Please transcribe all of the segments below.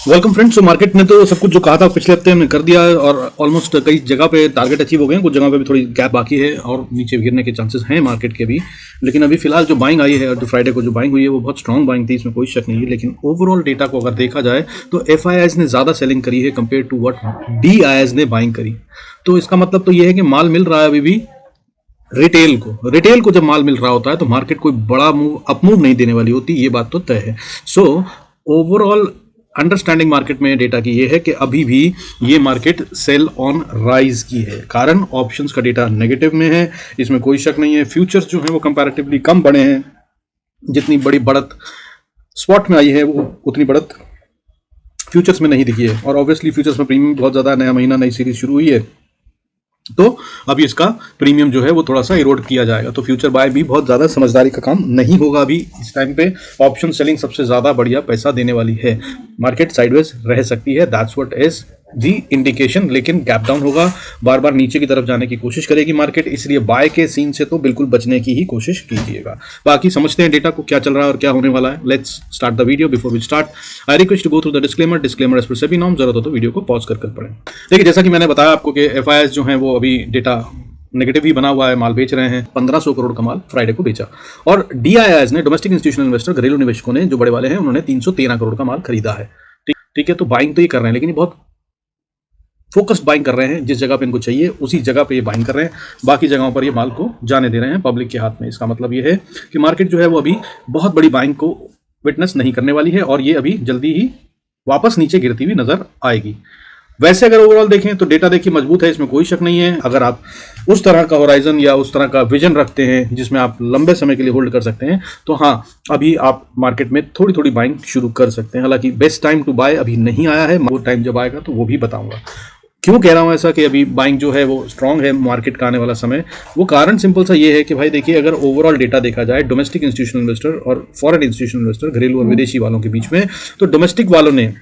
Welcome friends. तो market ने तो सब कुछ जो कहा था पिछले हफ्ते हमने कर दिया है और ऑलमोस्ट कई जगह पे टारगेट अचीव हो गए हैं, कुछ जगह पे भी थोड़ी गैप बाकी है और नीचे गिरने के चांसेस हैं मार्केट के भी। लेकिन अभी फिलहाल जो बाइंग आई है और जो फ्राइडे को जो बाइंग हुई है वो बहुत स्ट्रॉन्ग बाइंग थी, इसमें कोई शक नहीं है। लेकिन ओवरऑल डेटा को अगर देखा जाए तो एफआईआईज ने ज़्यादा सेलिंग करी है कंपेयर टू व्हाट डीआईआईज ने बाइंग करी। तो इसका मतलब तो ये है कि माल मिल रहा है अभी भी रिटेल को जब माल मिल रहा होता है तो मार्केट कोई बड़ा अपमूव नहीं देने वाली होती, ये बात तो तय है। सो ओवरऑल अंडरस्टैंडिंग मार्केट में डेटा की ये है कि अभी भी ये मार्केट सेल ऑन राइज की है। कारण ऑप्शंस का डेटा नेगेटिव में है, इसमें कोई शक नहीं है। फ्यूचर्स जो है वो कंपैरेटिवली कम बढ़े हैं, जितनी बड़ी बढ़त स्पॉट में आई है वो उतनी बढ़त फ्यूचर्स में नहीं दिखी है। और ऑब्वियसली फ्यूचर्स में प्रीमियम बहुत ज़्यादा, नया महीना नई सीरीज शुरू हुई है तो अभी इसका प्रीमियम जो है वो थोड़ा सा इरोड किया जाएगा। तो फ्यूचर बाय भी बहुत ज़्यादा समझदारी का काम नहीं होगा। अभी इस टाइम पे ऑप्शन सेलिंग सबसे ज़्यादा बढ़िया पैसा देने वाली है। मार्केट साइडवेज रह सकती है, that's what is the indication. लेकिन गैप डाउन होगा, बार बार नीचे की तरफ जाने की कोशिश करेगी मार्केट, इसलिए बाय के सीन से तो बिल्कुल बचने की ही कोशिश कीजिएगा। बाकी समझते हैं डेटा को क्या चल रहा है और क्या होने वाला है। Let's start the video. Before we start I request to go through the disclaimer as per SEBI norm. जरूरत हो तो वीडियो को पॉज कर पढ़ें। देखिए, जैसा कि मैंने बताया आपको कि एफआईआईज जो है वो अभी डेटा नेगेटिव ही बना हुआ है, माल बेच रहे हैं। 1500 करोड़ का माल फ्राइडे को बेचा। और डीआईआईज ने, डोमेस्टिक इंस्टीट्यूशनल इन्वेस्टर, घरेलू निवेशकों ने, जो बड़े वाले हैं, उन्होंने 313 करोड़ का माल खरीदा है। ठीक है, तो बाइंग तो ये कर रहे हैं, लेकिन ये बहुत फोकस्ड बाइंग कर रहे हैं। जिस जगह पे इनको चाहिए उसी जगह पे ये बाइंग कर रहे हैं, बाकी जगहों पर ये माल को जाने दे रहे हैं पब्लिक के हाथ में। इसका मतलब ये है कि मार्केट जो है वो अभी बहुत बड़ी बाइंग को विटनेस नहीं करने वाली है और ये अभी जल्दी ही वापस नीचे गिरती हुई नजर आएगी। वैसे अगर ओवरऑल देखें तो डेटा देखिए मजबूत है, इसमें कोई शक नहीं है। अगर आप उस तरह का होराइजन या उस तरह का विजन रखते हैं जिसमें आप लंबे समय के लिए होल्ड कर सकते हैं तो हाँ, अभी आप मार्केट में थोड़ी थोड़ी बाइंग शुरू कर सकते हैं। हालांकि बेस्ट टाइम टू बाय अभी नहीं आया है, वो टाइम जब आएगा तो वो भी बताऊंगा। क्यों कह रहा हूं ऐसा कि अभी बाइंग जो है वो स्ट्रांग है मार्केट का आने वाला समय? वो कारण सिंपल सा ये है कि भाई देखिए, अगर ओवरऑल डेटा देखा जाए डोमेस्टिक इंस्टीट्यूशनल इन्वेस्टर और फॉरेन इंस्टीट्यूशनल इन्वेस्टर, घरेलू और विदेशी वालों के बीच में, तो डोमेस्टिक वालों ने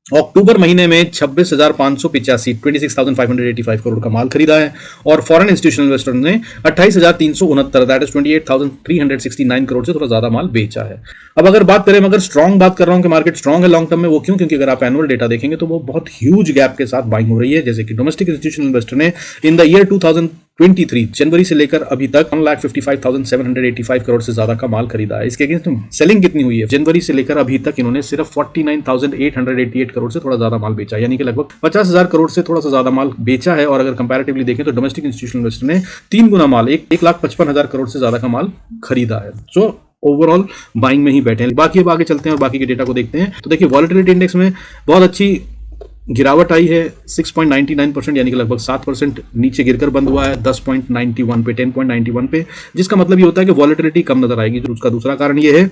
अक्टूबर महीने में 26,585 26,585 करोड़ का माल खरीदा है और फॉरेन इंस्टीट्यूशनल इन्वेस्टर ने 28,369 दैट इज 28,369 करोड़ से थोड़ा ज्यादा माल बेचा है। अब अगर बात करें, मगर स्ट्रांग बात कर रहा हूं कि मार्केट स्ट्रांग है लॉन्ग टर्म में, वो क्यों? क्योंकि अगर आप एनुअल डेटा देखेंगे तो वो बहुत ह्यूज गैप के साथ बाइंग हो रही है। जैसे कि डोमेस्टिक इंस्टीट्यूशनल इन्वेस्टर ने इन द ईयर 2023 जनवरी से लेकर अभी तक 1,55,785 करोड़ से ज्यादा का माल खरीदा है। इसके अगेंस्ट सेलिंग कितनी हुई है? जनवरी से लेकर अभी तक इन्होंने सिर्फ 49,888 करोड़ से थोड़ा ज्यादा माल बेचा, यानी कि लगभग 50,000 करोड़ से थोड़ा सा ज्यादा माल बेचा है। और अगर कंपैरेटिवली देखें तो डोमेस्टिक इंस्टीट्यूशनल इन्वेस्टर ने 3 गुना माल, 1,55,000 करोड़ से ज्यादा का माल खरीदा है। सो ओवरऑल बाइंग में ही बैठे हैं। बाकी अब आगे चलते हैं और बाकी के डेटा को देखते हैं। तो देखिए, वॉलेटिलिटी इंडेक्स में बहुत अच्छी गिरावट आई है, 6.99%, यानी कि लगभग 7% नीचे गिरकर बंद हुआ है 10.91 पे, 10.91 पे, जिसका मतलब ये होता है कि वॉलेटिलिटी कम नजर आएगी। उसका दूसरा कारण ये है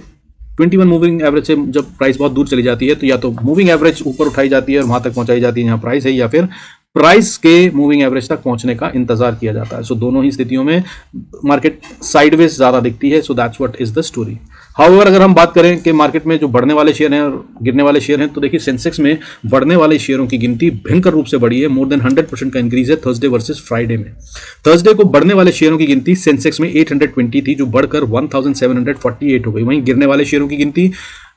21 मूविंग एवरेज से जब प्राइस बहुत दूर चली जाती है तो या तो मूविंग एवरेज ऊपर उठाई जाती है और वहां तक पहुंचाई जाती है जहां प्राइस है, या फिर प्राइस के मूविंग एवरेज तक पहुंचने का इंतजार किया जाता है। सो दोनों ही स्थितियों में मार्केट साइडवेज ज्यादा दिखती है। So that's what is the story. However अगर हम बात करें कि मार्केट में जो बढ़ने वाले शेयर हैं और गिरने वाले शेयर हैं, तो देखिए सेंसेक्स में बढ़ने वाले शेयरों की गिनती भयंकर रूप से बढ़ी है। मोर देन 100% का इंक्रीज है थर्सडे वर्सेस फ्राइडे में। थर्सडे को बढ़ने वाले शेयरों की गिनती सेंसेक्स में 820 थी, जो बढ़कर 1748 हो गई। वहीं गिरने वाले शेयरों की गिनती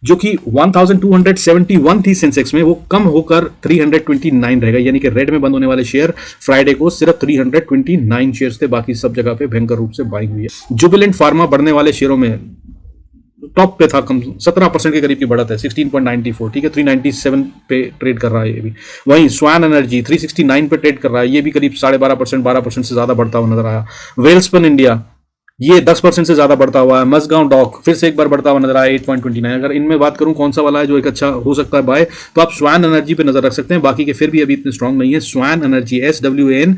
जो कि 1271 थी सेंसेक्स में, वो कम होकर 329 रह गई, यानी कि रेड में बंद होने वाले शेयर फ्राइडे को सिर्फ 329 शेयर्स थे, बाकी सब जगह पे भयंकर रूप से बाइंग हुई है। जुबिलेंट फार्मा बढ़ने वाले शेयरों में टॉप पे था, कम 17% के करीब की बढ़त है, 16.94, ठीक है, 397 पे ट्रेड कर रहा है ये भी। वहीं स्वान एनर्जी 369 पे ट्रेड कर रहा है, ये भी करीब 12.5% से ज्यादा बढ़ता हुआ नजर आया। वेल्सपन इंडिया ये 10% से ज्यादा बढ़ता हुआ है। मसगांव डॉक फिर से एक बार बढ़ता हुआ नजर आया 8.29। अगर इनमें बात करूं कौन सा वाला है जो एक अच्छा हो सकता है बाय, तो आप स्वान एनर्जी पे नजर रख सकते हैं। बाकी के फिर भी अभी इतने स्ट्रांग नहीं है। स्वान एनर्जी, SWAN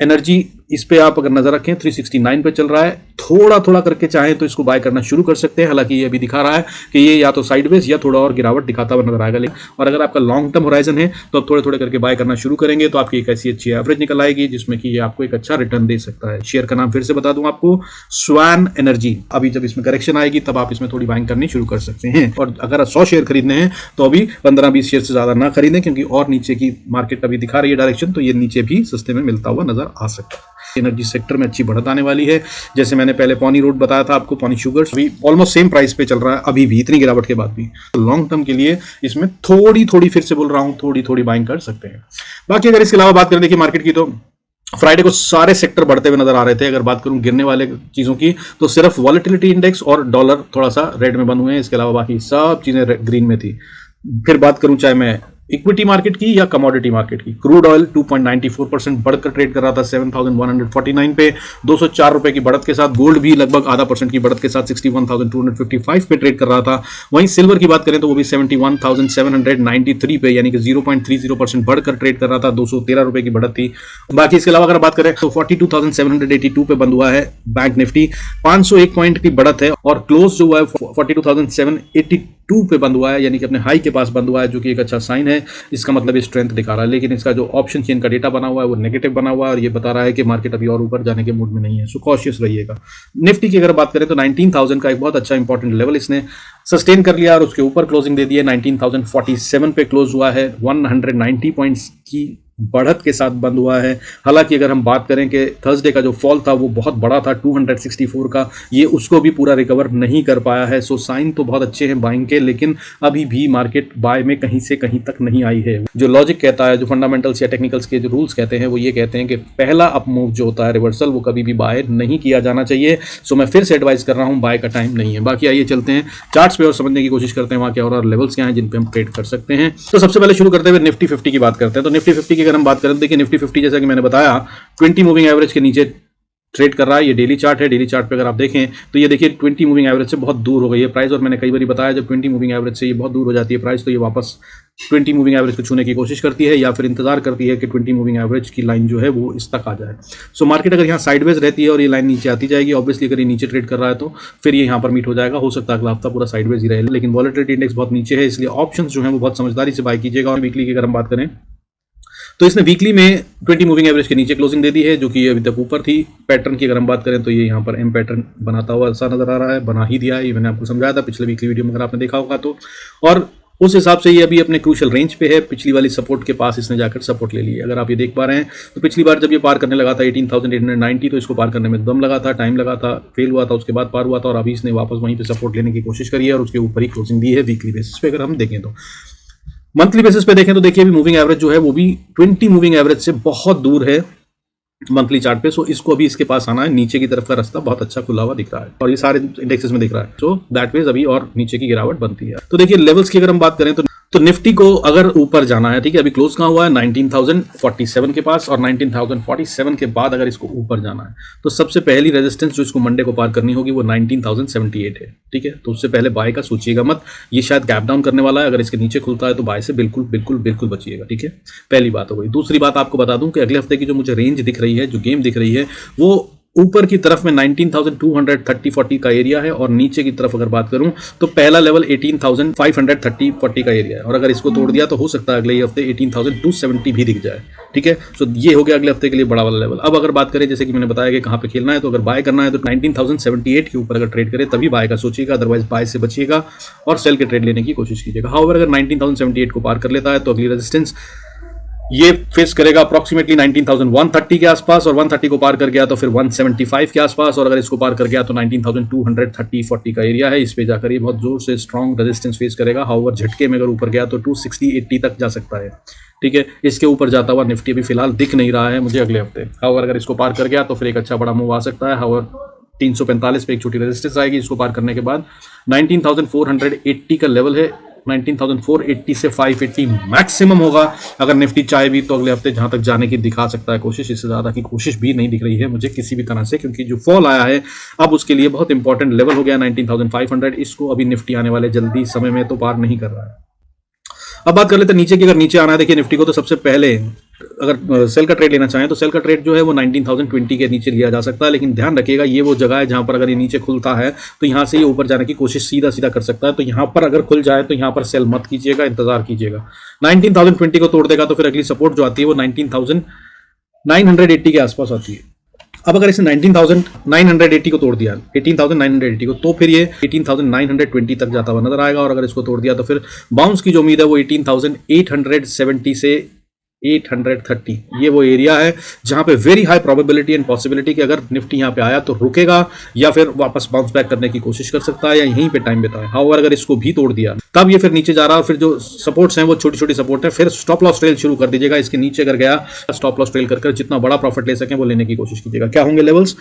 एनर्जी, इस पे आप अगर नजर रखें 369 पे चल रहा है। थोड़ा थोड़ा करके चाहें तो इसको बाय करना शुरू कर सकते हैं। हालांकि ये अभी दिखा रहा है कि ये या तो साइडवेज या थोड़ा और गिरावट दिखाता हुआ नजर आएगा। और अगर आपका लॉन्ग टर्म होराइजन है तो आप थोड़े थोड़े करके बाय करना शुरू करेंगे तो आपकी एक ऐसी अच्छी एवरेज निकल आएगी जिसमें कि ये आपको एक अच्छा रिटर्न दे सकता है। शेयर का नाम फिर से बता दूं आपको, स्वान एनर्जी। अभी जब इसमें करेक्शन आएगी तब आप इसमें थोड़ी बाइंग करनी शुरू कर सकते हैं। और अगर 100 शेयर खरीदने हैं तो अभी 15-20 शेयर से ज्यादा ना खरीदें, क्योंकि और नीचे की मार्केट अभी दिखा रही है डायरेक्शन, तो ये नीचे भी सस्ते में मिलता हुआ नजर आ सकता है। एनर्जी सेक्टर में अच्छी बढ़त आने वाली है। जैसे मैंने पहले पॉनी रोड बताया था आपको, पॉनी शुगर्स अभी ऑलमोस्ट सेम प्राइस पे चल रहा है अभी भी, इतनी गिरावट के बाद भी। तो लॉन्ग टर्म के लिए इसमें थोड़ी थोड़ी, फिर से बोल रहा हूं, थोड़ी थोड़ी बाइंग कर सकते हैं। बाकी अगर इसके अलावा बात करें देखिए मार्केट की, तो फ्राइडे को सारे सेक्टर बढ़ते हुए नजर आ रहे थे। अगर बात करूं गिरने वाले चीजों की, तो सिर्फ वॉलेटिलिटी इंडेक्स और डॉलर थोड़ा सा रेड में बंद हुए हैं, इसके अलावा बाकी सब चीजें ग्रीन में थी। फिर बात करूं चाहे मैं इक्विटी मार्केट की या कमोडिटी मार्केट की, क्रूड ऑयल 2.94% बढ़कर ट्रेड कर रहा था 7,149 पे, 204 रुपए की बढ़त के साथ। गोल्ड भी लगभग आधा % की बढ़त के साथ 61,255 पे ट्रेड कर रहा था। वहीं सिल्वर की बात करें तो वो भी 71,793 पे, यानी कि 0.30% बढ़कर ट्रेड कर रहा था, 213 रुपए की बढ़त थी। बाकी इसके अलावा अगर बात करें तो 42,782 पे बंद हुआ है बैंक निफ्टी, 501 पॉइंट की बढ़त है, और क्लोज जो हुआ है 42,782 पे बंद हुआ है, यानी कि अपने हाई के पास बंद हुआ है, जो कि एक अच्छा साइन है। इसका मतलब ये स्ट्रेंथ दिखा रहा है। लेकिन इसका जो ऑप्शन चेन का डेटा बना हुआ है वो नेगेटिव बना हुआ है, और ये बता रहा है कि मार्केट अभी और ऊपर जाने के मूड में नहीं है, सो कॉशियस रहिएगा। निफ्टी की अगर बात करें तो 19,000 का एक बहुत अच्छा इंपॉर्टेंट लेवल इसने सस्टेन कर लिया और उसके ऊपर क्लोजिंग दे दी है। 19,047 पे क्लोज हुआ है, 190 पॉइंट्स की बढ़त के साथ बंद हुआ है। हालांकि अगर हम बात करें कि थर्सडे का जो फॉल था वो बहुत बड़ा था 264 का, ये उसको भी पूरा रिकवर नहीं कर पाया है। सो साइन तो बहुत अच्छे हैं बाइंग के, लेकिन अभी भी मार्केट बाय में कहीं से कहीं तक नहीं आई है। जो लॉजिक कहता है, जो फंडामेंटल्स या टेक्निकल्स के जो रूल्स कहते हैं, वो ये कहते हैं कि पहला अप मूव जो होता है रिवर्सल, वो कभी भी बाय नहीं किया जाना चाहिए। सो मैं फिर से एडवाइस कर रहा हूँ, बाय का टाइम नहीं है। बाकी आइए चलते हैं चार्ट्स पे और समझने की कोशिश करते हैं वहाँ क्या और लेवल्स क्या हैं जिन पे हम ट्रेड कर सकते हैं। तो सबसे पहले शुरू करते हुए निफ्टी 50 की बात करते हैं। तो निफ्टी 50 की अगर हम बात करें तो देखिए निफ्टी 50 जैसा कि मैंने बताया 20 मूविंग एवरेज के नीचे ट्रेड कर रहा है। ये डेली चार्ट है, डेली चार्ट पे अगर आप देखें तो ये देखिए 20 मूविंग एवरेज से बहुत दूर हो गई है प्राइस, और मैंने कई बार बताया जब 20 मूविंग एवरेज से ये बहुत दूर हो जाती है प्राइस, तो ये वापस 20 मूविंग एवरेज को छूने की कोशिश करती है, या फिर इंतजार करती है कि 20 मूविंग एवरेज की लाइन जो है वो इस तक आ जाए। सो मार्केट अगर यहाँ साइडवेज रहती है और ये लाइन नीचे आती जाएगी, ऑब्वियसली अगर ये नीचे ट्रेड कर रहा है तो फिर ये यहाँ पर मीट हो जाएगा। हो सकता है अगला हफ्ता पूरा साइडवेज ही रहे, लेकिन वॉलेटिलिटी इंडेक्स बहुत नीचे है, इसलिए ऑप्शंस जो है वो बहुत समझदारी से बाय कीजिएगा। और वीकली की अगर हम बात करें तो इसने वीकली में 20 मूविंग एवरेज के नीचे क्लोजिंग दे दी है, जो कि अभी तक ऊपर थी। पैटर्न की अगर हम बात करें तो ये यहाँ पर एम पैटर्न बनाता हुआ ऐसा नजर आ रहा है, बना ही दिया है, ये मैंने आपको समझाया था पिछले वीकली वीडियो में अगर आपने देखा होगा तो। और उस हिसाब से ये अभी अपने क्रूशियल रेंज पे है, पिछली वाली सपोर्ट के पास इसने जाकर सपोर्ट ले लिया। अगर आप ये देख पा रहे हैं तो पिछली बार जब ये पार करने लगा था 18,890, तो इसको पार करने में दम लगा था, टाइम लगा था, फेल हुआ था, उसके बाद पार हुआ था, और अभी इसने वापस वहीं पे सपोर्ट लेने की कोशिश करी है और उसके ऊपर ही क्लोजिंग दी है वीकली बेसिस पे। अगर हम देखें तो मंथली बेसिस पे देखें तो देखिए अभी मूविंग एवरेज जो है वो भी 20 मूविंग एवरेज से बहुत दूर है मंथली चार्ट पे। सो इसको अभी इसके पास आना है, नीचे की तरफ का रास्ता बहुत अच्छा खुला हुआ दिख रहा है और ये सारे इंडेक्सेस में दिख रहा है। सो दैट मींस अभी और नीचे की गिरावट बनती है। तो देखिए लेवल्स की अगर हम बात करें तो निफ्टी को अगर ऊपर जाना है, ठीक है, अभी क्लोज कहाँ हुआ है 19,047 के पास, और 19,047 के बाद अगर इसको ऊपर जाना है तो सबसे पहली रेजिस्टेंस जो इसको मंडे को पार करनी होगी वो 19,078 है, ठीक है। तो उससे पहले बाय का सोचिएगा मत, ये शायद गैप डाउन करने वाला है, अगर इसके नीचे खुलता है तो बाय से बिल्कुल बिल्कुल बिल्कुल बचिएगा, ठीक है। पहली बात हो गई। दूसरी बात आपको बता दूं कि अगले हफ्ते की जो मुझे रेंज दिख रही है, जो गेम दिख रही है, वो ऊपर की तरफ में 19,230-40 का एरिया है, और नीचे की तरफ अगर बात करूं तो पहला लेवल 18,530-40 का एरिया है, और अगर इसको तोड़ दिया तो हो सकता है अगले हफ्ते 18,270 भी दिख जाए, ठीक है। सो ये हो गया अगले हफ्ते के लिए बड़ा वाला लेवल। अब अगर बात करें जैसे कि मैंने बताया कि कहां पे खेलना है, तो अगर बाय करना है तो 19,078 के ऊपर अगर ट्रेड करे तभी बाय का सोचिएगा, अदरवाइज बाय से बचिएगा और सेल के ट्रेड लेने की कोशिश कीजिएगा। हाउएवर अगर 19,078 को पार कर लेता है तो अगली रेजिस्टेंस ये फेस करेगा अप्रॉक्सीमेटली 19,130 के आसपास, और 130 को पार कर गया तो फिर 175 के आसपास, और अगर इसको पार कर गया तो 19,230-40 का एरिया है, इस पे जाकर ये बहुत जोर से स्ट्रॉन्ग रेजिस्टेंस फेस करेगा। हाउएवर झटके में अगर ऊपर गया तो 260-80 तक जा सकता है, ठीक है। इसके ऊपर जाता हुआ निफ्टी अभी फिलहाल दिख नहीं रहा है मुझे अगले हफ्ते। हाउएवर अगर इसको पार कर गया तो फिर एक अच्छा बड़ा मूव आ सकता है। हाउएवर 345 पे एक छोटी रेजिस्टेंस आएगी, इसको पार करने के बाद 19,480 का लेवल है, 19,480 से 580 मैक्सिमम होगा अगर निफ्टी चाहे भी तो अगले हफ्ते जहां तक जाने की दिखा सकता है कोशिश। इससे ज्यादा की कोशिश भी नहीं दिख रही है मुझे किसी भी तरह से, क्योंकि जो फॉल आया है अब उसके लिए बहुत इंपॉर्टेंट लेवल हो गया 19,500, इसको अभी निफ्टी आने वाले जल्दी समय में तो पार नहीं कर रहा है। अब बात कर लेते हैं नीचे की। अगर नीचे आना है देखिए निफ्टी को, तो सबसे पहले अगर सेल का ट्रेड लेना चाहें तो सेल का ट्रेड जो है वो 19,020 के नीचे लिया जा सकता है, लेकिन ध्यान रखिएगा ये वो जगह है जहां पर अगर ये नीचे खुलता है तो यहां से ये ऊपर जाने की कोशिश सीधा सीधा कर सकता है। तो यहां पर अगर खुल जाए तो यहां पर सेल मत कीजिएगा, इंतजार कीजिएगा। 19,020 को तोड़ देगा तो फिर अगली सपोर्ट जो आती है वो 19,980 के आसपास आती है। अब अगर इसने 19,980 को तोड़ दिया, 18,980 को, तो फिर ये 18,920 तक जाता हुआ नजर आएगा, और अगर इसको तोड़ दिया तो फिर बाउंस की जो उम्मीद है वो 18,870 से 830 ये वो एरिया है जहां पे very high probability and possibility कि अगर निफ्टी यहां पे आया तो रुकेगा या फिर वापस बाउंस बैक करने की कोशिश कर सकता है या यहीं पे टाइम बिताए। हाउएवर अगर इसको भी तोड़ दिया तब ये फिर नीचे जा रहा है, फिर जो सपोर्ट्स हैं वो छोटी छोटी सपोर्ट है, फिर स्टॉप लॉस ट्रेल शुरू कर दीजिएगा। इसके नीचे अगर गया स्टॉप लॉस ट्रेल कर जितना बड़ा प्रॉफिट ले सकें वो लेने की कोशिश कीजिएगा। क्या होंगे लेवल्स?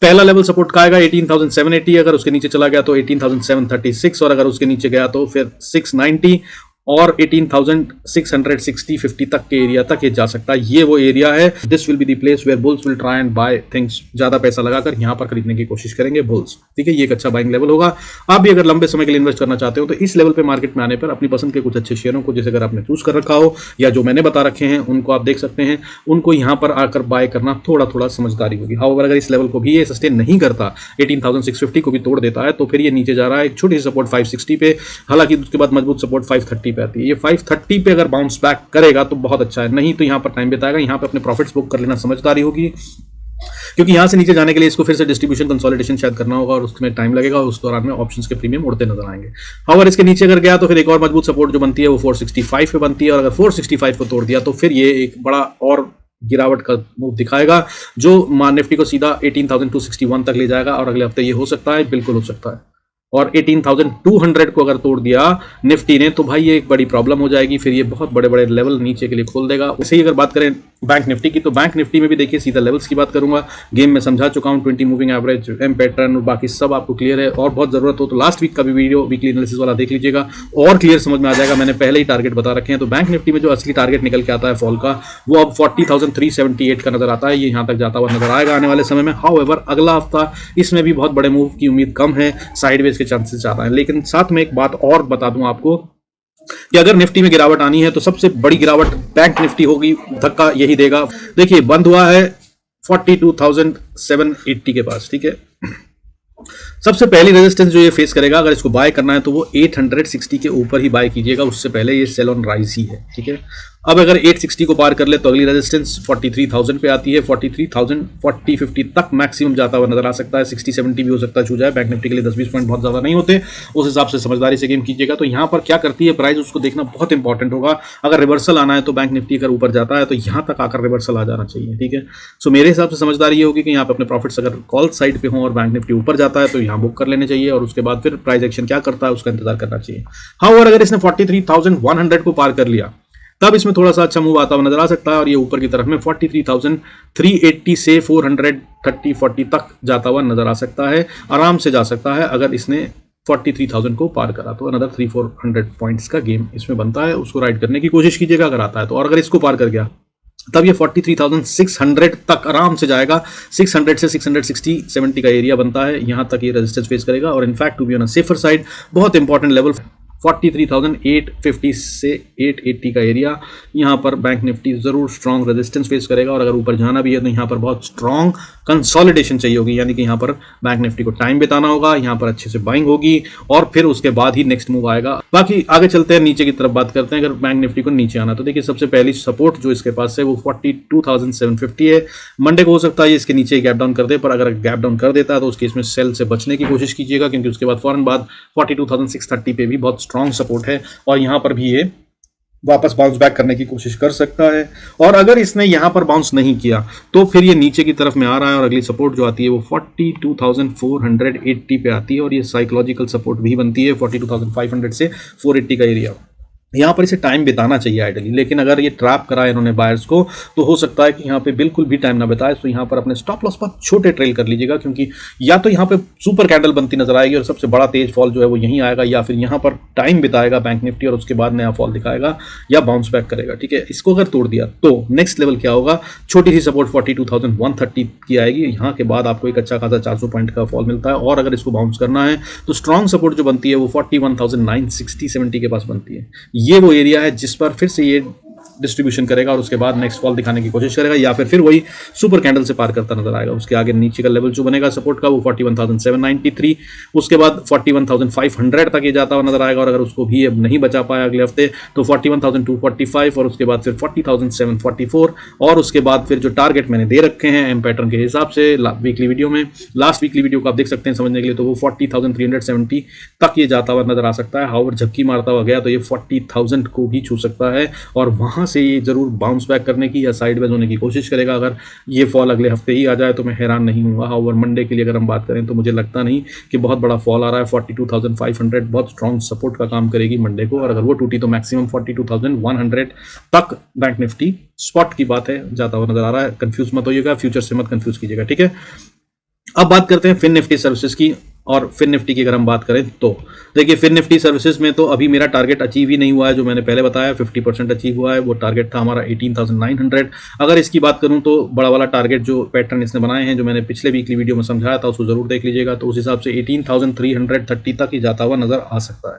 पहला लेवल सपोर्ट का आएगा 18,780, अगर उसके नीचे चला गया तो 18,736 और अगर उसके नीचे गया तो फिर 690 और 18,660 50 तक के एरिया तक ये जा सकता है। ये वो एरिया है, this will be the place where bulls will try and buy things. ज्यादा पैसा लगाकर यहां पर खरीदने की कोशिश करेंगे बुल्स, ठीक है। ये एक अच्छा बाइंग लेवल होगा। आप भी अगर लंबे समय के लिए इन्वेस्ट करना चाहते हो तो इस लेवल पे मार्केट में आने पर अपनी पसंद के कुछ अच्छे शेयरों को, जैसे अगर आपने चूज कर रखा हो या जो मैंने बता रखे हैं उनको आप देख सकते हैं, उनको यहां पर आकर बाय करना थोड़ा थोड़ा समझदारी होगी। हाउएवर अगर इस लेवल को भी ये सस्टेन नहीं करता, 18,650 को भी तोड़ देता है, तो फिर ये नीचे जा रहा है एक छोटी सी सपोर्ट 560 पे, हालांकि उसके बाद मजबूत सपोर्ट 530 पे आती है। ये 530 पे अगर बाउंस बैक करेगा तो बहुत अच्छा है, नहीं तो यहां पर टाइम बिताएगा। यहां पे अपने प्रॉफिट्स बुक कर लेना समझदारी होगी, क्योंकि यहां से नीचे जाने के लिए इसको फिर से डिस्ट्रीब्यूशन कंसोलिडेशन शायद करना होगा और उसमें टाइम लगेगा और उस दौरान में ऑप्शंस के प्रीमियम उड़ते नजर आएंगे। अगर इसके नीचे अगर गया तो फिर एक और मजबूत सपोर्ट जो बनती है वो 465 पे बनती है और अगर 465 को तोड़ दिया तो फिर ये एक बड़ा और गिरावट का मूव दिखाएगा जो निफ्टी को सीधा 18,261 तक ले जाएगा और अगले हफ्ते ये हो सकता है, बिल्कुल हो सकता है। और 18,200 को अगर तोड़ दिया निफ्टी ने तो भाई ये एक बड़ी प्रॉब्लम हो जाएगी, फिर ये बहुत बड़े बड़े लेवल नीचे के लिए खोल देगा। वैसे ही अगर बात करें बैंक निफ्टी की तो बैंक निफ्टी में भी देखिए सीधा लेवल्स की बात करूंगा। गेम में समझा चुका हूं, 20 मूविंग एवरेज, एम पैटर्न और बाकी सब आपको क्लियर है। और बहुत जरूरत हो तो लास्ट वीक का भी वीडियो वीकली एनालिसिस वाला देख लीजिएगा और क्लियर समझ में आ जाएगा। मैंने पहले ही टारगेट बता रखे हैं। तो बैंक निफ्टी में जो असली टारगेट निकल के आता है फॉल का वो अब 40,378 का नजर आता है, ये यहां तक जाता हुआ नजर आएगा आने वाले समय में। हाउएवर अगला हफ्ता इसमें भी बहुत बड़े मूव की उम्मीद कम है, साइडवेज के चांसेस ज्यादा है। लेकिन साथ में एक बात और बता दूं आपको कि अगर निफ्टी में गिरावट आनी है तो सबसे बड़ी गिरावट बैंक निफ्टी होगी, धक्का यही देगा। देखिए बंद हुआ है 42,780 के पास, ठीक है। सबसे पहली रेजिस्टेंस जो ये फेस करेगा अगर इसको बाय करना है तो वो 860 के ऊपर ही बाय कीजिएगा, उससे पहले ये सेल ऑन राइज ही है, ठीक है। अब अगर 860 को पार कर ले तो अगली रेजिस्टेंस 43,000 पे आती है, 43,000 40-50 तक मैक्सिमम जाता हुआ नजर आ सकता है। 60-70 भी हो सकता है छू जाए। बैंक निफ्टी के लिए 10-20 पॉइंट बहुत ज्यादा नहीं होते, उस हिसाब से समझदारी से गेम कीजिएगा। तो यहाँ पर क्या करती है प्राइस उसको देखना बहुत इंपॉर्टेंट होगा। अगर रिवर्सल आना है तो बैंक निफ्टी अगर ऊपर जाता है तो यहाँ तक आकर रिवर्सल आ जाना चाहिए, ठीक है। सो मेरे हिसाब से समझदारी ये होगी कि यहाँ पे अपने प्रॉफिट्स अगर कॉल साइड पे हों और बैंक निफ्टी ऊपर जाता है तो यहाँ बुक कर लेने चाहिए और उसके बाद फिर प्राइस एक्शन क्या करता है उसका इंतजार करना चाहिए। हाउएवर अगर इसने 43,100 को पार कर लिया तब इसमें थोड़ा सा अच्छा मूव आता हुआ नजर आ सकता है और ये ऊपर की तरफ में 43,380 से 430-40 तक जाता हुआ नजर आ सकता है, आराम से जा सकता है। अगर इसने 43,000 को पार करा तो अनदर 300-400 पॉइंट्स का गेम इसमें बनता है, उसको राइड करने की कोशिश कीजिएगा अगर आता है तो। और अगर इसको पार कर गया तब ये 43,600 तक आराम से जाएगा। 600 से 660-70 का एरिया बनता है, यहां तक ये रेजिस्टेंस फेस करेगा। और in fact to be on a safer side बहुत इंपॉर्टेंट लेवल 43,850 से 880 का एरिया, यहां पर बैंक निफ्टी जरूर स्ट्रॉन्ग रेजिस्टेंस फेस करेगा। और अगर ऊपर जाना भी है तो यहां पर बहुत स्ट्रॉन्ग कंसोलिडेशन चाहिए होगी, यानी कि यहां पर बैंक निफ्टी को टाइम बिताना होगा, यहां पर अच्छे से बाइंग होगी और फिर उसके बाद ही नेक्स्ट मूव आएगा। बाकी आगे चलते हैं, नीचे की तरफ बात करते हैं। अगर बैंक निफ्टी को नीचे आना तो देखिए सबसे पहली सपोर्ट जो इसके पास है वो 42,750 है। मंडे को हो सकता है इसके नीचे गैप डाउन कर दे, पर अगर गैप डाउन कर देता है तो उस केस में सेल से बचने की कोशिश कीजिएगा, क्योंकि उसके बाद फौरन बाद 42,630 पे भी बहुत स्ट्रॉन्ग सपोर्ट है और यहां पर भी ये वापस बाउंस बैक करने की कोशिश कर सकता है। और अगर इसने यहां पर बाउंस नहीं किया तो फिर ये नीचे की तरफ में आ रहा है और अगली सपोर्ट जो आती है वो 42,480 पे आती है और ये साइकोलॉजिकल सपोर्ट भी बनती है 42,500 से 480 का एरिया। यहाँ पर इसे टाइम बिताना चाहिए आइडली, लेकिन अगर ये ट्रैप करा इन्होंने बायर्स को तो हो सकता है कि यहाँ पे बिल्कुल भी टाइम ना बिताए। तो यहाँ पर अपने स्टॉप लॉस पर छोटे ट्रेल कर लीजिएगा, क्योंकि या तो यहाँ पे सुपर कैंडल बनती नजर आएगी और सबसे बड़ा तेज फॉल जो है वो यहीं आएगा, या फिर यहाँ पर टाइम बिताएगा बैंक निफ्टी और उसके बाद नया फॉल दिखाएगा या बाउंस बैक करेगा, ठीक है। इसको अगर तोड़ दिया तो नेक्स्ट लेवल क्या होगा, छोटी सी सपोर्ट 42,130 की आएगी, यहाँ के बाद आपको एक अच्छा खासा 400 पॉइंट का फॉल मिलता है। और अगर इसको बाउंस करना है तो स्ट्रॉन्ग सपोर्ट जो बनती है वो 41,960-70 के पास बनती है। ये वो एरिया है जिस पर फिर से ये डिस्ट्रीब्यूशन करेगा और उसके बाद नेक्स्ट फॉल दिखाने की कोशिश करेगा, या फिर वही सुपर कैंडल से पार करता नजर आएगा। उसके आगे नीचे का लेवल जो बनेगा सपोर्ट का वो 41,793, उसके बाद 41,500 तक ये जाता हुआ नजर आएगा। और अगर उसको भी अब नहीं बचा पाया अगले हफ्ते तो 41,245 और उसके बाद फिर 40,744 और उसके बाद फिर जो टारगेट मैंने दे रखे हैं एम पैटर्न के हिसाब से वीकली वीडियो में, लास्ट वीकली वीडियो को आप देख सकते हैं समझने के लिए, तो वो 40,370 तक ये जाता हुआ नजर आ सकता है। हाउएवर झपकी मारता हुआ गया तो ये 40,000 को भी छू सकता है और वहां यहाँ से ये जरूर बाउंस बैक करने की या साइडवेज होने की कोशिश करेगा। अगर ये फॉल अगले हफ्ते ही आ जाए तो मैं हैरान नहीं हूँ। और मंडे के लिए अगर हम बात करें तो मुझे लगता नहीं कि बहुत बड़ा फॉल आ रहा है। 42,500 बहुत स्ट्रॉन्ग सपोर्ट का काम करेगी मंडे को, और अगर वो टूटी तो मैक्सिमम 42,100 तक बैंक निफ्टी स्पॉट की बात है जाता हुआ नजर आ रहा है। कंफ्यूज मत होइएगा, फ्यूचर से मत कंफ्यूज कीजिएगा, ठीक है। अब बात करते हैं फिन निफ्टी सर्विसेज की, और फिन निफ्टी की अगर हम बात करें तो देखिए फिन निफ्टी सर्विसेज में तो अभी मेरा टारगेट अचीव ही नहीं हुआ है। जो मैंने पहले बताया 50% अचीव हुआ है, वो टारगेट था हमारा 18,900। अगर इसकी बात करूं तो बड़ा वाला टारगेट जो पैटर्न इसने बनाए हैं, जो मैंने पिछले वीकली वीडियो में समझाया था, उसको जरूर देख लीजिएगा। तो उस हिसाब से 18,330 तक ही जाता हुआ नजर आ सकता है,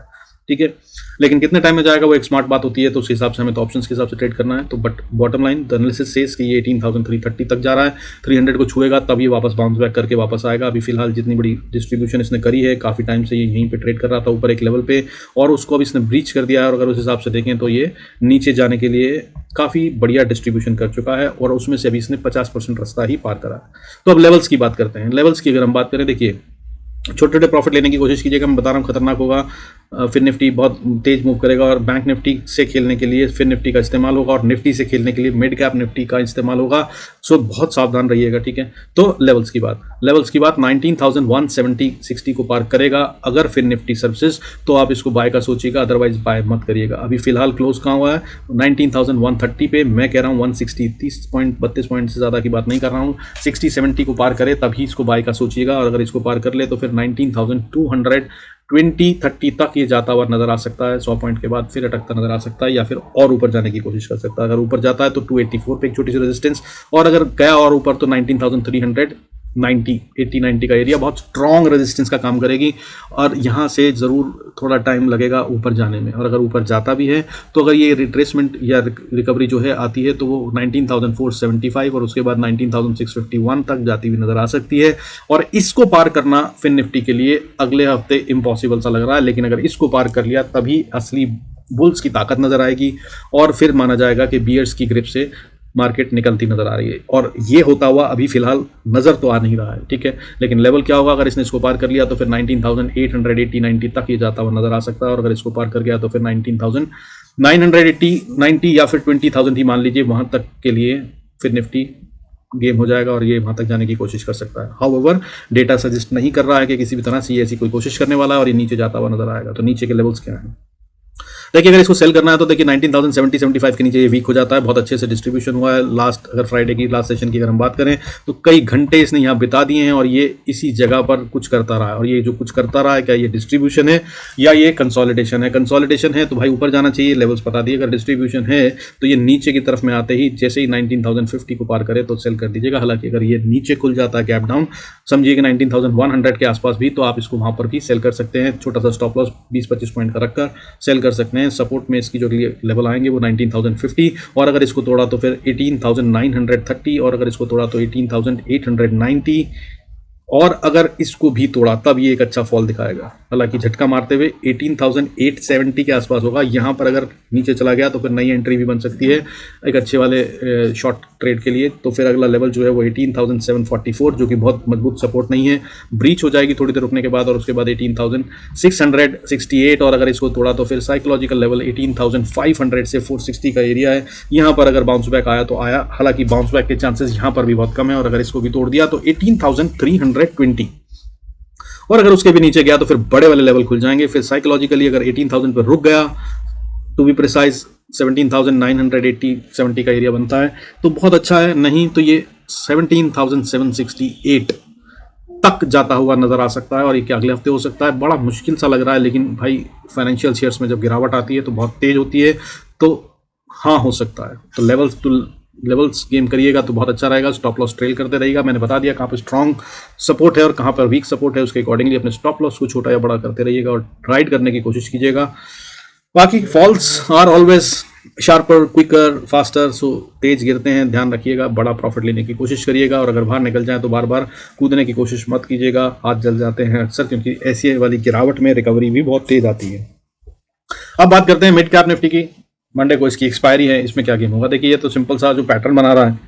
ठीक है। लेकिन कितने टाइम में जाएगा वो एक स्मार्ट बात होती है, तो उस हिसाब से हमें तो ऑप्शंस के हिसाब से ट्रेड करना है। तो but bottom line the analysis says कि ये 18,330 तक जा रहा है, 300 को छुएगा तब ये वापस बाउंस बैक करके वापस आएगा। अभी फिलहाल जितनी बड़ी डिस्ट्रीब्यूशन इसने करी है, काफ़ी टाइम से ये यहीं पे ट्रेड कर रहा था ऊपर एक लेवल पे, और उसको अब इसने ब्रीच कर दिया है। और अगर उस हिसाब से देखें तो ये नीचे जाने के लिए काफ़ी बढ़िया डिस्ट्रीब्यूशन कर चुका है, और उसमें से अभी इसने 50% रास्ता ही पार करा है। तो अब लेवल्स की बात करते हैं। लेवल्स की अगर हम बात करें, देखिए छोटे छोटे प्रॉफिट लेने की कोशिश कीजिएगा। मैं बता रहा हूँ खतरनाक होगा। फिर निफ्टी बहुत तेज मूव करेगा, और बैंक निफ्टी से खेलने के लिए फिर निफ्टी का इस्तेमाल होगा, और निफ्टी से खेलने के लिए मिड कैप निफ्टी का इस्तेमाल होगा। सो बहुत सावधान रहिएगा, ठीक है। तो लेवल्स की बात 19,170-60 को पार करेगा अगर फिर निफ्टी सर्विसेज, तो आप इसको बाय का सोचिएगा, अदरवाइज बाय मत करिएगा। अभी फिलहाल क्लोज कहाँ हुआ है 19,130 पे। मैं कह रहा हूँ 160 32 पॉइंट से ज़्यादा की बात नहीं कर रहा हूँ। 60-70 को पार करे तभी इसको बाय का सोचिएगा, और अगर इसको पार कर ले तो फिर 19,220-30 तक ये जाता हुआ नजर आ सकता है। 100 पॉइंट के बाद फिर अटकता नजर आ सकता है, या फिर और ऊपर जाने की कोशिश कर सकता है। अगर ऊपर जाता है तो 284 पे एक छोटी सी रेजिस्टेंस, और अगर गया और ऊपर तो 19,390 का एरिया बहुत स्ट्रॉन्ग रेजिस्टेंस का काम करेगी, और यहाँ से ज़रूर थोड़ा टाइम लगेगा ऊपर जाने में। और अगर ऊपर जाता भी है तो अगर ये रिट्रेसमेंट या रिकवरी जो है आती है तो वो 19,475 और उसके बाद 19,651 तक जाती हुई नजर आ सकती है। और इसको पार करना फिन निफ्टी के लिए अगले हफ्ते इम्पॉसिबल सा लग रहा है, लेकिन अगर इसको पार कर लिया तभी असली बुल्स की ताकत नजर आएगी, और फिर माना जाएगा कि बियर्स की ग्रिप से मार्केट निकलती नजर आ रही है। और ये होता हुआ अभी फिलहाल नजर तो आ नहीं रहा है, ठीक है। लेकिन लेवल क्या होगा अगर इसने इसको पार कर लिया तो फिर 19,880-90 तक ये जाता हुआ नजर आ सकता है, और अगर इसको पार कर गया तो फिर 19,980-90 या फिर 20,000 ही मान लीजिए, वहां तक के लिए फिर निफ्टी गेम हो जाएगा, और ये वहां तक जाने की कोशिश कर सकता है। हाउएवर डेटा सजेस्ट नहीं कर रहा है कि किसी भी तरह से ये ऐसी कोई कोशिश करने वाला है और ये नीचे जाता हुआ नजर आएगा। तो नीचे के लेवल्स क्या हैं देखिए, अगर इसको सेल करना है तो देखिए 19,070-75 के नीचे ये वीक हो जाता है। बहुत अच्छे से डिस्ट्रीब्यूशन हुआ है लास्ट, अगर फ्राइडे की लास्ट सेशन की अगर हम बात करें तो कई घंटे इसने यहाँ बिता दिए हैं, और ये इसी जगह पर कुछ करता रहा है। और ये जो कुछ करता रहा है, क्या ये डिस्ट्रीब्यूशन है या ये कंसोलिडेशन है? कंसोलिडेशन है तो भाई ऊपर जाना चाहिए, लेवल्स बता दिए। अगर डिस्ट्रीब्यूशन है तो ये नीचे की तरफ में आते ही जैसे ही 19,050 को पार करे तो सेल कर दीजिएगा। हालांकि अगर ये नीचे खुल जाता है गैप डाउन, समझिए कि 19,100 के आसपास भी, तो आप इसको वहां पर भी सेल कर सकते हैं। छोटा सा स्टॉप लॉस 20-25 पॉइंट का रखकर सेल कर सकते हैं। सपोर्ट में इसकी जो लेवल आएंगे वो 19,050, और अगर इसको तोड़ा तो फिर 18,930, और अगर इसको तोड़ा तो 18,890, और अगर इसको भी तोड़ा तब ये एक अच्छा फॉल दिखाएगा। हालांकि झटका मारते हुए 18,870 के आसपास होगा। यहाँ पर अगर नीचे चला गया तो फिर नई एंट्री भी बन सकती है एक अच्छे वाले शॉर्ट ट्रेड के लिए। तो फिर अगला लेवल जो है वो 18,744, जो कि बहुत मजबूत सपोर्ट नहीं है, ब्रीच हो जाएगी थोड़ी देर रुकने के बाद, और उसके बाद 18,668, और अगर इसको तोड़ा तो फिर साइकोलॉजिकल लेवल 18,500 से 460 का एरिया है। यहाँ पर अगर बाउंस बैक आया तो आया, हालांकि बाउंस बैक के चांसेस यहाँ पर भी बहुत कम है। और अगर इसको भी तोड़ दिया तो 18,320, और अगर उसके भी नीचे गया तो फिर बड़े वाले लेवल खुल जाएंगे। फिर साइकोलॉजिकली अगर 18,000 पर रुक गया, टू बी प्रिसाइज 17,980-70 का एरिया बनता है तो बहुत अच्छा है, नहीं तो ये 17,768 तक जाता हुआ नजर आ सकता है, और ये अगले हफ्ते हो सकता है। बड़ा मुश्किल सा लग रहा है, लेकिन भाई फाइनेंशियल शेयर्स में जब गिरावट आती है तो बहुत तेज होती है, तो हाँ हो सकता है। तो लेवल्स गेम करिएगा तो बहुत अच्छा रहेगा। स्टॉप लॉस ट्रेल करते रहेगा। मैंने बता दिया कहाँ पर स्ट्रॉन्ग सपोर्ट है और कहाँ पर वीक सपोर्ट है, उसके अकॉर्डिंगली अपने स्टॉप लॉस को छोटा या बड़ा करते रहिएगा और राइड करने की कोशिश कीजिएगा। बाकी falls are always sharper, quicker, faster, so तेज गिरते हैं, ध्यान रखिएगा। बड़ा प्रॉफिट लेने की कोशिश करिएगा, और अगर बाहर निकल जाए तो बार बार कूदने की कोशिश मत कीजिएगा। हाथ जल जाते हैं अक्सर, क्योंकि ऐसी वाली गिरावट में रिकवरी भी बहुत तेज आती है। अब बात करते हैं मिड कैप निफ्टी की। मंडे को इसकी एक्सपायरी है, इसमें क्या गेम होगा? देखिए ये तो सिंपल सा जो पैटर्न बना रहा है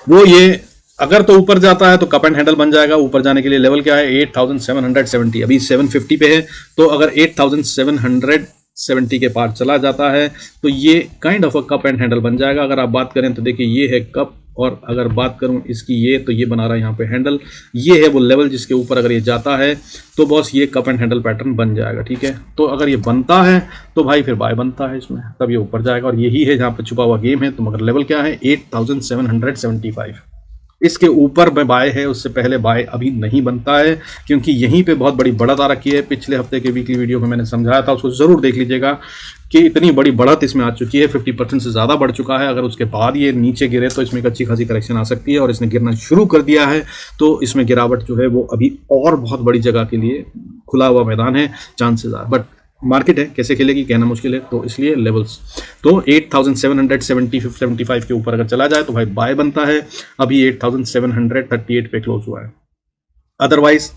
वो ये, अगर तो ऊपर जाता है तो कप एंड हैंडल बन जाएगा। ऊपर जाने के लिए लेवल क्या है 8,770, अभी 750 पे है, तो अगर 70 के पार चला जाता है तो ये kind of a cup and handle बन जाएगा। अगर आप बात करें तो देखिए ये है कप, और अगर बात करूं इसकी ये, तो ये बना रहा है यहाँ पे हैंडल, ये है वो लेवल जिसके ऊपर अगर ये जाता है तो बॉस ये कप एंड हैंडल पैटर्न बन जाएगा। ठीक है, तो अगर ये बनता है तो भाई फिर बाय बनता है इसमें, तब ये ऊपर जाएगा, और यही है जहाँ पे छुपा हुआ गेम है। तो मगर लेवल क्या है 8775, इसके ऊपर में बाय है, उससे पहले बाय अभी नहीं बनता है, क्योंकि यहीं पे बहुत बड़ी बढ़त आ रखी है। पिछले हफ्ते के वीकली वीडियो में मैंने समझाया था, उसको जरूर देख लीजिएगा कि इतनी बड़ी बढ़त इसमें आ चुकी है, 50% से ज़्यादा बढ़ चुका है। अगर उसके बाद ये नीचे गिरे तो इसमें एक अच्छी खासी करेक्शन आ सकती है, और इसने गिरना शुरू कर दिया है तो इसमें गिरावट जो है वो अभी और बहुत बड़ी जगह के लिए खुला हुआ मैदान है, चांसेस आर, बट मार्केट है, कैसे खेलेगी कहना मुश्किल है। तो इसलिए लेवल्स तो 8775 के ऊपर अगर चला जाए तो भाई बाय बनता है। अभी 8738 पे क्लोज हुआ है, अदरवाइज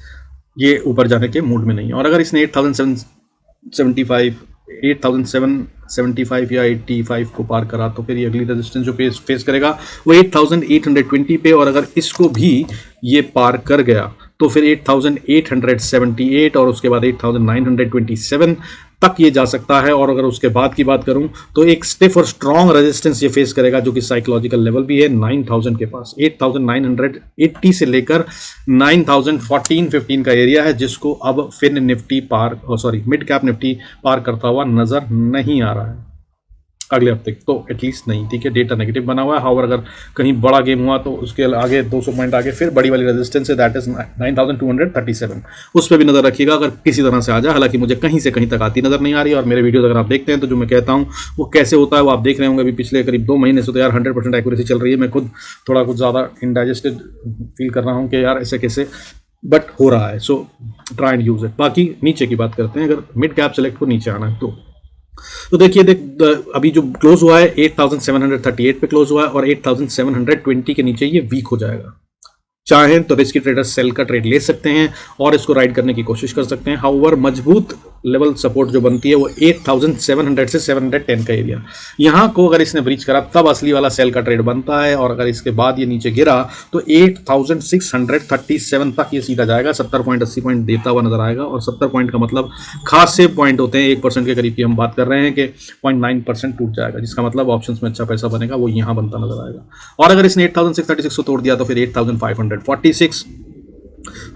ये ऊपर जाने के मूड में नहीं है। और अगर इसने 8775 या 85 को पार करा तो फिर ये अगली रेजिस्टेंस जो फेस करेगा वो 8820 पे, और अगर इसको भी ये पार कर गया तो फिर 8878 और उसके बाद 8927 तक ये जा सकता है। और अगर उसके बाद की बात करूं तो एक स्टिफ और स्ट्रॉन्ग रेजिस्टेंस ये फेस करेगा जो कि साइकोलॉजिकल लेवल भी है 9000 के पास। 8980 से लेकर 9014-15 का एरिया है, जिसको अब Fin Nifty mid cap Nifty पार करता हुआ नजर नहीं आ रहा है अगले हफ्ते तो एटलीस्ट नहीं। ठीक है, डेटा नेगेटिव बना हुआ है। हाउएवर अगर कहीं बड़ा गेम हुआ तो उसके आगे 200 पॉइंट आगे फिर बड़ी वाली रेजिस्टेंस है, दैट इज 9237, उस पर भी नजर रखिएगा अगर किसी तरह से आ जाए। हालांकि मुझे कहीं से कहीं तक आती नजर नहीं आ रही, और मेरे वीडियोस अगर आप देखते हैं तो जो मैं कहता हूँ वो कैसे होता है वो आप देख रहे होंगे। अभी पिछले करीब 2 महीने से तो यार 100% एक्यूरेसी चल रही है। मैं खुद थोड़ा कुछ ज़्यादा इनडाइजेस्टेड फील कर रहा हूँ कि यार ऐसे कैसे, बट हो रहा है। So try and use it. बाकी नीचे की बात करते हैं, अगर मिड कैप सेलेक्ट को नीचे आना है तो देखिए अभी जो क्लोज हुआ है 8738 पे क्लोज हुआ है, और 8720 के नीचे ये वीक हो जाएगा। चाहें तो रिस्की ट्रेडर सेल का ट्रेड ले सकते हैं और इसको राइड करने की कोशिश कर सकते हैं। हाउएवर मजबूत लेवल सपोर्ट जो बनती है वो 8700 से 710 का एरिया, यहाँ को अगर इसने ब्रीच करा तब असली वाला सेल का ट्रेड बनता है। और अगर इसके बाद ये नीचे गिरा तो 8637 तक ये सीधा जाएगा, 70 पॉइंट 80 पॉइंट देता हुआ नजर आएगा। और 70 पॉइंट का मतलब खासे पॉइंट होते हैं, 1% के करीब की हम बात कर रहे हैं कि 0.9% टूट जाएगा, जिसका मतलब ऑप्शंस में अच्छा पैसा बनेगा, वो यहाँ बनता नजर आएगा। और अगर इसने 8636 को तोड़ दिया तो फिर 8546,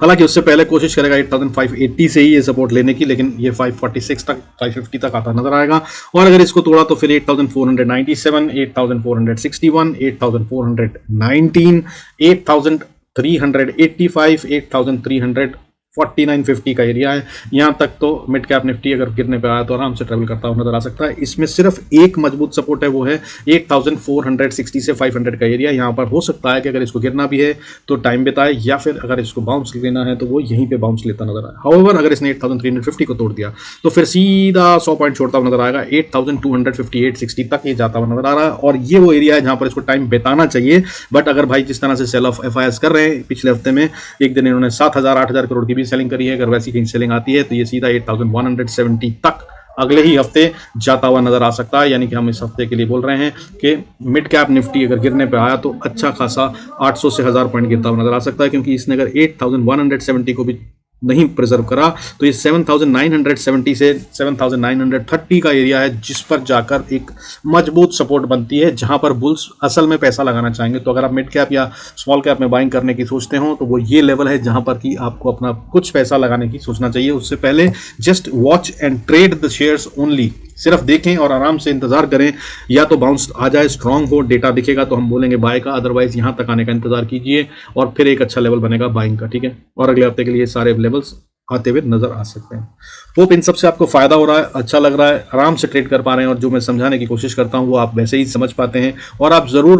हालांकि उससे पहले कोशिश करेगा 8580 से ही ये सपोर्ट लेने की, लेकिन ये 546 तक 550 तक आता नजर आएगा। और अगर इसको तोड़ा तो फिर 8497, 8461, 8419, 8385, 8349-50 का एरिया है। यहाँ तक तो मिड कैप निफ्टी अगर गिरने पे आया तो आराम से ट्रेवल करता हुआ नजर आ सकता है। इसमें सिर्फ एक मजबूत सपोर्ट है, वो है 8460 से 500 का एरिया। यहाँ पर हो सकता है कि अगर इसको गिरना भी है तो टाइम बिताए, या फिर अगर इसको बाउंस लेना है तो वो यहीं पे बाउंस लेता नजर आए। हाउएवर अगर इसने 8350 को तोड़ दिया तो फिर सीधा 100 पॉइंट छोड़ता हुआ नजर आएगा, 8258-60 तक ये जाता हुआ नजर आ रहा है। और ये वो एरिया है जहां पर इसको टाइम बिताना चाहिए। बट अगर भाई जिस तरह से सेल ऑफ FIS कर रहे हैं, पिछले हफ्ते में एक दिन इन्होंने 7000-8000 करोड़ की भी सेलिंग करी है, अगर वैसी कहीं सेलिंग आती है तो ये सीधा 8170 तक अगले ही हफ्ते जाता हुआ नजर आ सकता है। यानी कि हम इस हफ्ते के लिए बोल रहे हैं कि मिड कैप निफ्टी अगर गिरने पे आया तो अच्छा खासा 800 से 1000 पॉइंट गिरता हुआ नजर आ सकता है, क्योंकि इसने अगर 8170 को भी नहीं प्रिजर्व करा तो ये 7970 से 7930 का एरिया है, जिस पर जाकर एक मजबूत सपोर्ट बनती है, जहां पर बुल्स असल में पैसा लगाना चाहेंगे। तो अगर आप मिड कैप या स्मॉल कैप में बाइंग करने की सोचते हो तो वो ये लेवल है जहां पर कि आपको अपना कुछ पैसा लगाने की सोचना चाहिए। उससे पहले just watch and trade the shares only, सिर्फ देखें और आराम से इंतजार करें, या तो बाउंस आ जाए, स्ट्रांग हो, डेटा दिखेगा तो हम बोलेंगे बाय का, अदरवाइज यहां तक आने का इंतजार कीजिए और फिर एक अच्छा लेवल बनेगा बाइंग का। ठीक है, और अगले हफ्ते के लिए सारे लेवल्स आते हुए नजर आ सकते हैं। होप इन सबसे आपको फायदा हो रहा है, अच्छा लग रहा है, आराम से ट्रेड कर पा रहे हैं, और जो मैं समझाने की कोशिश करता हूं वो आप वैसे ही समझ पाते हैं, और आप जरूर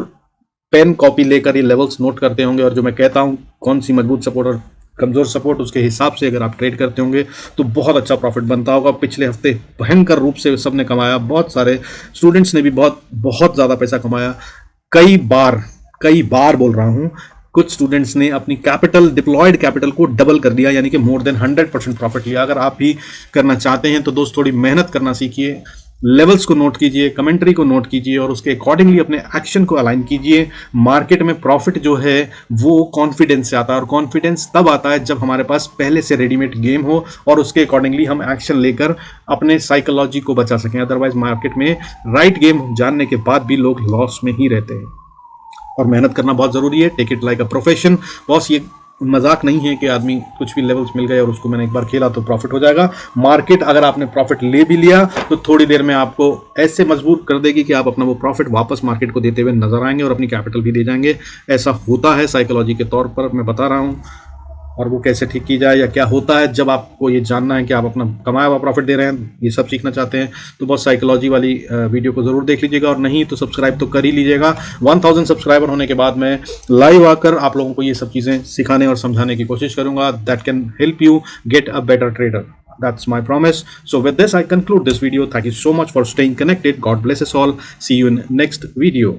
पेन कॉपी लेकर ये लेवल्स नोट करते होंगे, और जो मैं कहता हूं कौन सी मजबूत सपोर्ट और कमजोर सपोर्ट, उसके हिसाब से अगर आप ट्रेड करते होंगे तो बहुत अच्छा प्रॉफिट बनता होगा। पिछले हफ्ते भयंकर रूप से सबने कमाया, बहुत सारे स्टूडेंट्स ने भी बहुत ज़्यादा पैसा कमाया। कई बार बोल रहा हूँ, कुछ स्टूडेंट्स ने अपनी डिप्लॉयड कैपिटल को डबल कर दिया, यानी कि मोर देन 100% प्रॉफिट लिया। अगर आप भी करना चाहते हैं तो दोस्त थोड़ी मेहनत करना सीखिए, लेवल्स को नोट कीजिए, कमेंट्री को नोट कीजिए और उसके अकॉर्डिंगली अपने एक्शन को अलाइन कीजिए। मार्केट में प्रॉफिट जो है वो कॉन्फिडेंस से आता है, और कॉन्फिडेंस तब आता है जब हमारे पास पहले से रेडीमेड गेम हो और उसके अकॉर्डिंगली हम एक्शन लेकर अपने साइकोलॉजी को बचा सकें। अदरवाइज मार्केट में राइट गेम जानने के बाद भी लोग लॉस में ही रहते हैं, और मेहनत करना बहुत जरूरी है। Take it like a profession boss. ये मजाक नहीं है कि आदमी कुछ भी लेवल्स मिल गए और उसको मैंने एक बार खेला तो प्रॉफिट हो जाएगा। मार्केट अगर आपने प्रॉफिट ले भी लिया तो थोड़ी देर में आपको ऐसे मजबूर कर देगी कि आप अपना वो प्रॉफिट वापस मार्केट को देते हुए नजर आएंगे और अपनी कैपिटल भी दे जाएंगे। ऐसा होता है साइकोलॉजी के तौर पर, मैं बता रहा हूँ। और वो कैसे ठीक की जाए या क्या होता है जब आपको ये जानना है कि आप अपना कमाया हुआ प्रॉफिट दे रहे हैं, ये सब सीखना चाहते हैं तो बहुत साइकोलॉजी वाली वीडियो को ज़रूर देख लीजिएगा, और नहीं तो सब्सक्राइब तो कर ही लीजिएगा। 1000 सब्सक्राइबर होने के बाद मैं लाइव आकर आप लोगों को ये सब चीज़ें सिखाने और समझाने की कोशिश करूंगा। That can help you get a better trader. That's my promise. So with this, I conclude this video. Thank you so much for staying connected. God bless us all. See you in next video.